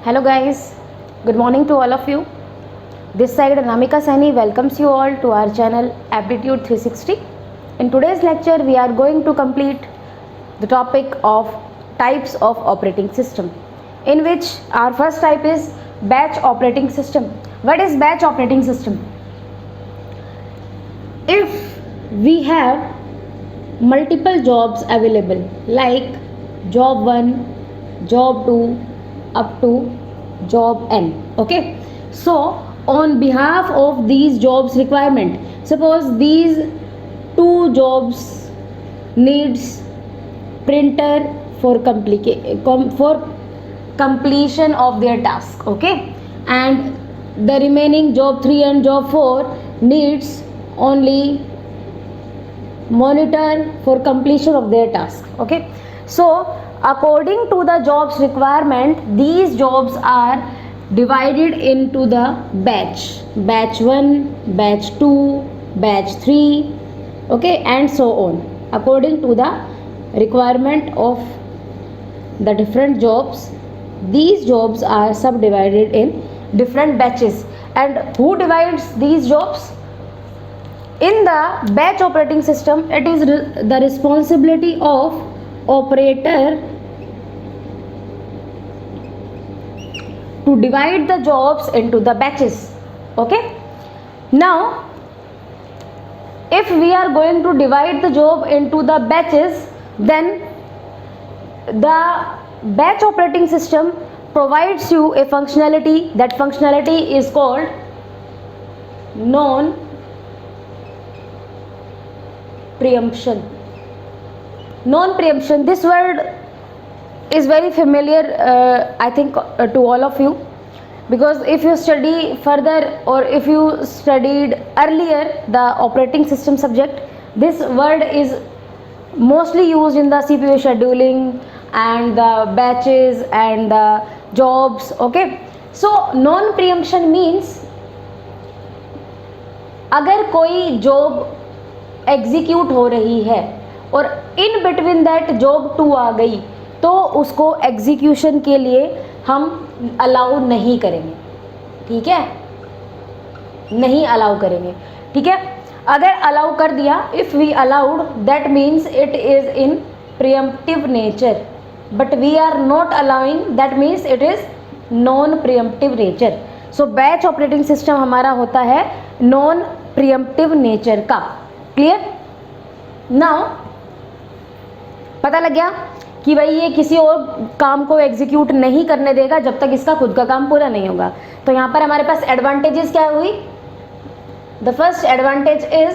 Hello guys, good morning to all of you. This side Anamika Saini welcomes you all to our channel Aptitude 360. In today's lecture we are going to complete the topic of types of operating system, in which our first type is batch operating system. What is batch operating system? If we have multiple jobs available like job 1, job 2 up to job n, okay, so on behalf of these jobs requirement, suppose these two jobs needs printer for completion of their task, okay, and the remaining job 3 and job 4 needs only monitor for completion of their task, okay. So according to the jobs requirement, these jobs are divided into the batch 1, batch 2, batch 3, okay, and so on. According to the requirement of the different jobs, these jobs are subdivided in different batches. And who divides these jobs? In the batch operating system, it is the responsibility of operator to divide the jobs into the batches, okay. Now if we are going to divide the job into the batches, then the batch operating system provides you a functionality. That functionality is called non-preemption. Non-preemption, this word is very familiar, I think, to all of you, because if you study further or if you studied earlier the operating system subject, this word is mostly used in the CPU scheduling and the batches and the jobs, okay. So non-preemption means अगर कोई job execute हो रही है और in between that job 2 आ गई, तो उसको execution के लिए हम अलाउ नहीं करेंगे, ठीक है, नहीं अलाउ करेंगे, ठीक है. अगर अलाउ कर दिया, if we allowed, that means it is in preemptive nature, but we are not allowing, that means it is non preemptive nature. So batch operating system हमारा होता है नॉन प्रियम्पटिव नेचर का. क्लियर? नाउ पता लग गया कि भाई ये किसी और काम को एग्जीक्यूट नहीं करने देगा जब तक इसका खुद का काम पूरा नहीं होगा. तो यहाँ पर हमारे पास एडवांटेजेस क्या हुई? The first advantage is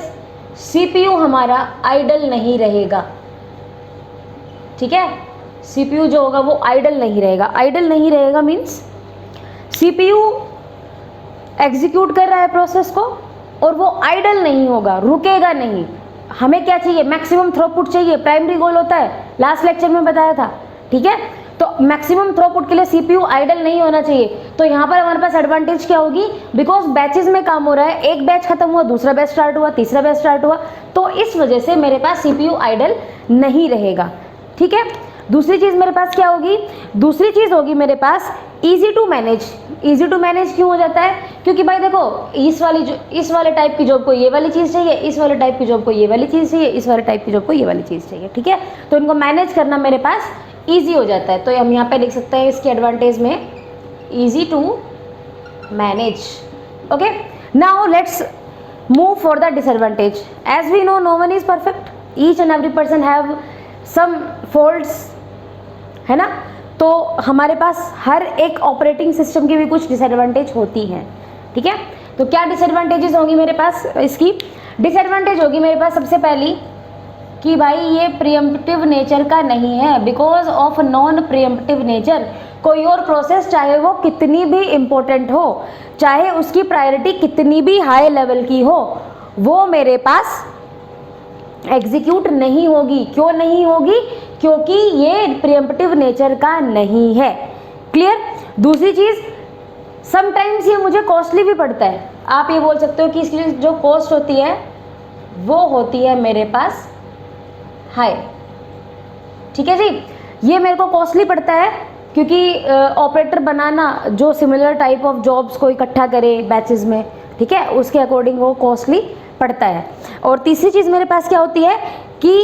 CPU हमारा आइडल नहीं रहेगा, ठीक है. सीपीयू जो होगा वो आइडल नहीं रहेगा. आइडल नहीं रहेगा मीन्स सीपीयू एग्जीक्यूट कर रहा है प्रोसेस को और वो आइडल नहीं होगा, रुकेगा नहीं. हमें क्या चाहिए? मैक्सिमम थ्रूपुट चाहिए. प्राइमरी गोल होता है, लास्ट लेक्चर में बताया था, ठीक है. तो मैक्सिमम थ्रूपुट के लिए सीपीयू आइडल नहीं होना चाहिए. तो यहाँ पर हमारे पास एडवांटेज क्या होगी? बिकॉज बैचेस में काम हो रहा है, एक बैच खत्म हुआ, दूसरा बैच स्टार्ट हुआ, तीसरा बैच स्टार्ट हुआ, तो इस वजह से मेरे पास सीपीयू आइडल नहीं रहेगा, ठीक है. दूसरी चीज़ मेरे पास क्या होगी? दूसरी चीज़ होगी मेरे पास easy to manage. Easy to manage क्यों हो जाता है? क्योंकि भाई देखो, इस वाले टाइप की जॉब को ये वाली चीज़ चाहिए, इस वाले टाइप की जॉब को ये वाली चीज़ चाहिए, इस वाले टाइप की जॉब को ये वाली चीज़ चाहिए, ठीक है. तो इनको मैनेज करना मेरे पास ईजी हो जाता है. तो हम यहाँ पे लिख सकते हैं इसके एडवांटेज में easy to manage, okay. Now let's move for the disadvantage. As we know, no one is perfect, each and every person have some faults, है ना. तो हमारे पास हर एक ऑपरेटिंग सिस्टम की भी कुछ डिसएडवांटेज होती हैं, ठीक है. तो क्या डिसएडवांटेजेस होंगी मेरे पास? इसकी डिसएडवांटेज होगी मेरे पास सबसे पहली कि भाई ये प्रियम्पटिव नेचर का नहीं है. Because of non preemptive nature, कोई और प्रोसेस चाहे वो कितनी भी इम्पोर्टेंट हो, चाहे उसकी प्रायोरिटी कितनी भी हाई लेवल की हो, वो मेरे पास एग्जीक्यूट नहीं होगी. क्यों नहीं होगी? क्योंकि ये प्रियम्पटिव नेचर का नहीं है. क्लियर? दूसरी चीज, समटाइम्स ये मुझे कॉस्टली भी पड़ता है. आप ये बोल सकते हो कि इसकी जो कॉस्ट होती है वो होती है मेरे पास हाई, ठीक है जी. ये मेरे को कॉस्टली पड़ता है क्योंकि ऑपरेटर बनाना जो सिमिलर टाइप ऑफ जॉब्स को इकट्ठा करे बैचेस में, ठीक है, उसके अकॉर्डिंग वो कॉस्टली पड़ता है। और तीसरी चीज़ मेरे पास क्या होती है कि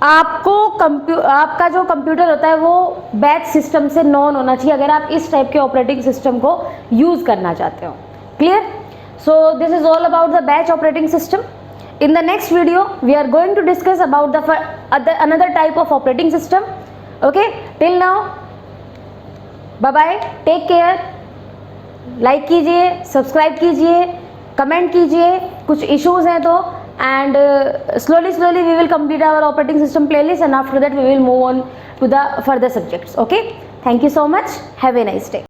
आपका जो कंप्यूटर होता है वो बैच सिस्टम से नॉन होना चाहिए अगर आप इस टाइप के ऑपरेटिंग सिस्टम को यूज़ करना चाहते हो। Clear? So this is all about the batch operating system. In the next video we are going to discuss about the another type of operating system. Okay, till now bye bye, take care, like कीजिए, subscribe कीजिए, comment कीजिए, कुछ issues हैं तो, and slowly we will complete our operating system playlist and after that we will move on to the further subjects. Okay, thank you so much, have a nice day.